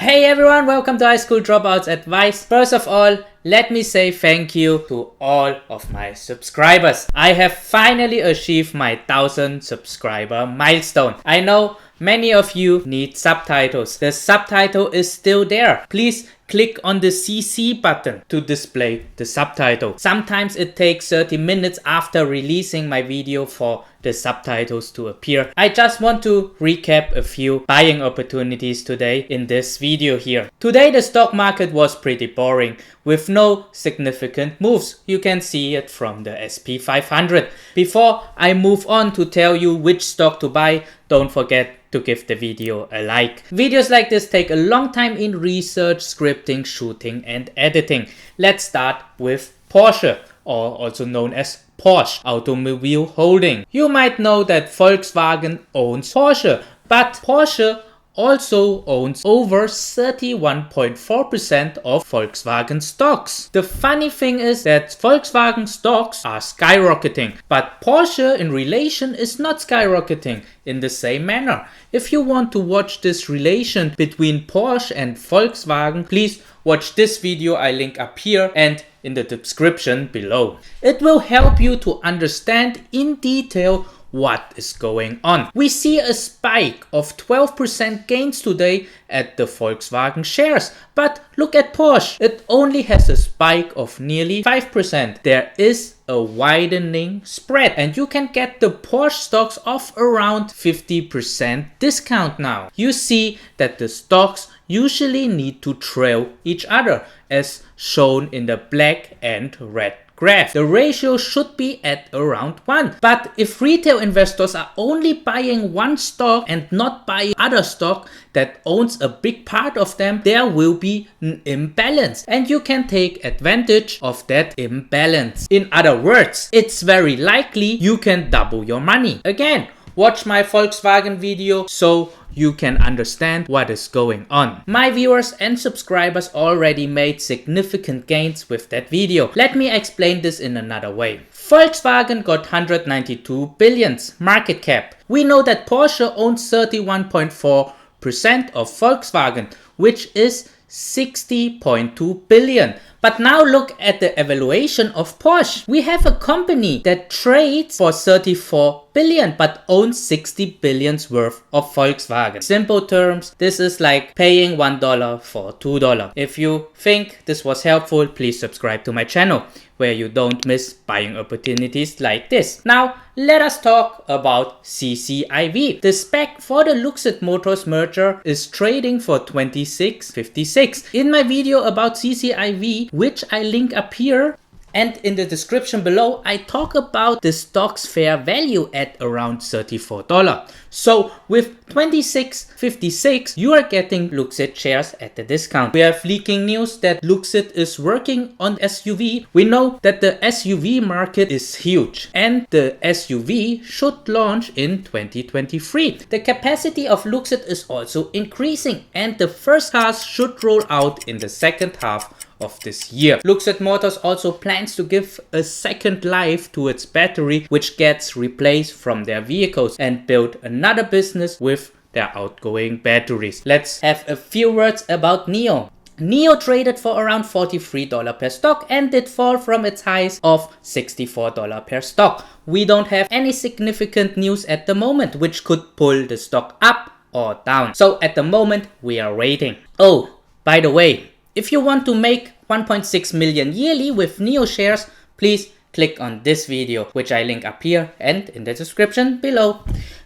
Hey everyone, welcome to School Dropout's advice. First of all, let me say thank you to all of my subscribers. I have finally achieved my 1000 subscriber milestone. I know many of you need subtitles. The subtitle is still there. Please click on the CC button to display the subtitle. Sometimes it takes 30 minutes after releasing my video for the subtitles to appear. I just want to recap a few buying opportunities today in this video here. Today the stock market was pretty boring with no significant moves. You can see it from the SP 500. Before I move on to tell you which stock to buy, don't forget to give the video a like. Videos like this take a long time in research, scripting, shooting and editing. Let's start with Porsche, or also known as Porsche Automobile Holding. You might know that Volkswagen owns Porsche, but Porsche also owns over 31.4% of Volkswagen stocks. The funny thing is that Volkswagen stocks are skyrocketing, but Porsche in relation is not skyrocketing in the same manner. If you want to watch this relation between Porsche and Volkswagen, please watch this video I link up here and in the description below. It will help you to understand in detail what is going on. We see a spike of 12% gains today at the Volkswagen shares, but look at Porsche. It only has a spike of nearly 5%. There is a widening spread and you can get the Porsche stocks off around 50% discount now. You see that the stocks usually need to trail each other as shown in the black and red graph. The ratio should be at around 1. But if retail investors are only buying one stock and not buying other stock that owns a big part of them, there will be an imbalance and you can take advantage of that imbalance. In other words, it's very likely you can double your money. Again, watch my Volkswagen video so you can understand what is going on. My viewers and subscribers already made significant gains with that video. Let me explain this in another way. Volkswagen got 192 billion market cap. We know that Porsche owns 31.4% of Volkswagen, which is 60.2 billion. But now look at the evaluation of Porsche. We have a company that trades for 34 billion but owns 60 billions worth of Volkswagen. Simple terms, this is like paying $1 for $2. If you think this was helpful, please subscribe to my channel where you don't miss buying opportunities like this. Now let us talk about CCIV. The spec for the Lucid Motors merger is trading for $26.56. In my video about CCIV, which I link up here and in the description below, I talk about the stock's fair value at around $34. So with $26.56, you are getting Lucid shares at a discount. We have leaking news that Lucid is working on SUV. We know that the SUV market is huge and the SUV should launch in 2023. The capacity of Lucid is also increasing and the first cars should roll out in the second half of this year. Lucid Motors also plans to give a second life to its battery, which gets replaced from their vehicles, and build another business with their outgoing batteries. Let's have a few words about NIO. NIO traded for around $43 per stock and did fall from its highs of $64 per stock. We don't have any significant news at the moment which could pull the stock up or down. So at the moment we are waiting. Oh, by the way, if you want to make 1.6 million yearly with NIO shares, please click on this video, which I link up here and in the description below.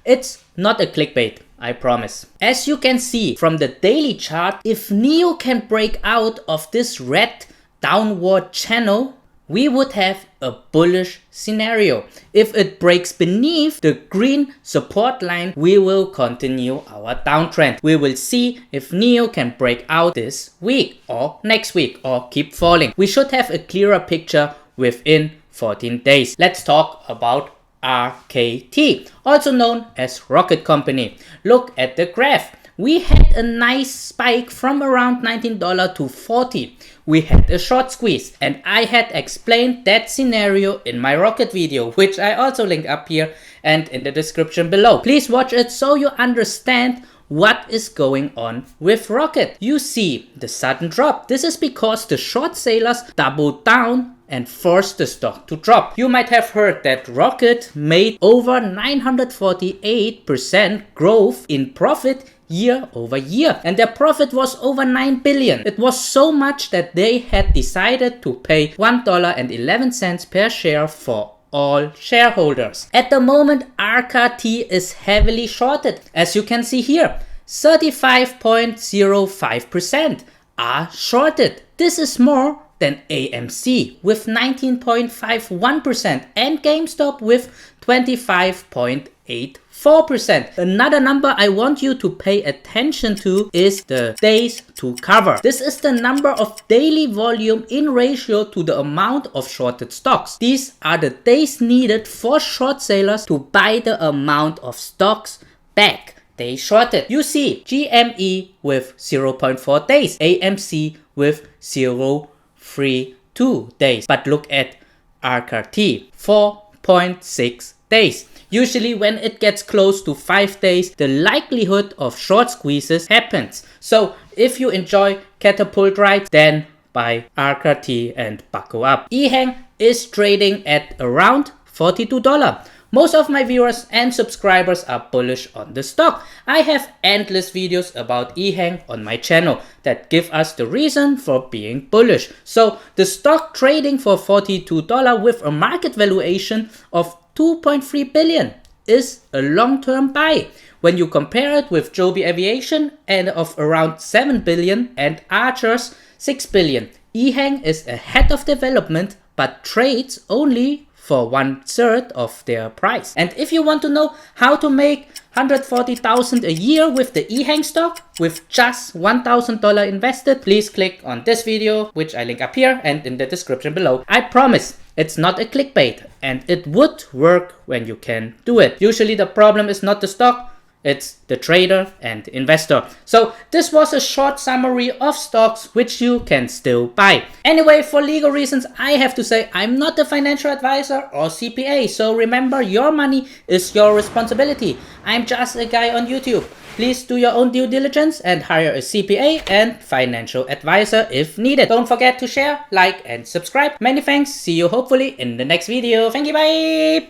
It's not a clickbait, I promise. As you can see from the daily chart, if NIO can break out of this red downward channel, we would have a bullish scenario. If it breaks beneath the green support line, we will continue our downtrend. We will see if NIO can break out this week or next week or keep falling. We should have a clearer picture within 14 days. Let's talk about RKT, also known as Rocket Company. Look at the graph. We had a nice spike from around $19 to $40. We had a short squeeze and I had explained that scenario in my rocket video, which I also link up here and in the description below. Please watch it so you understand what is going on with Rocket. You see the sudden drop. This is because the short sellers doubled down and forced the stock to drop. You might have heard that Rocket made over 948% growth in profit year over year, and their profit was over 9 billion. It was so much that they had decided to pay $1.11 per share for all shareholders. At the moment, RKT is heavily shorted. As you can see here, 35.05% are shorted. This is more than AMC with 19.51% and GameStop with 25.84%. Another number I want you to pay attention to is the days to cover. This is the number of daily volume in ratio to the amount of shorted stocks. These are the days needed for short sellers to buy the amount of stocks back they shorted. You see GME with 0.4 days, AMC with 0.32 days. But look at RKT, 4.6 days. Usually when it gets close to 5 days, the likelihood of short squeezes happens. So if you enjoy catapult rides, then buy RKT and buckle up. Ehang is trading at around $42. Most of my viewers and subscribers are bullish on the stock. I have endless videos about Ehang on my channel that give us the reason for being bullish. So the stock trading for $42 with a market valuation of 2.3 billion is a long-term buy. When you compare it with Joby Aviation and of around 7 billion and Archer's 6 billion, Ehang is ahead of development but trades only for 1/3 of their price. And if you want to know how to make $140,000 a year with the Ehang stock with just $1,000 invested, please click on this video, which I link up here and in the description below. I promise it's not a clickbait and it would work when you can do it. Usually the problem is not the stock, it's the trader and investor. So this was a short summary of stocks which you can still buy. Anyway, for legal reasons, I have to say I'm not a financial advisor or CPA. So remember, your money is your responsibility. I'm just a guy on YouTube. Please do your own due diligence and hire a CPA and financial advisor if needed. Don't forget to share, like, and subscribe. Many thanks. See you hopefully in the next video. Thank you. Bye.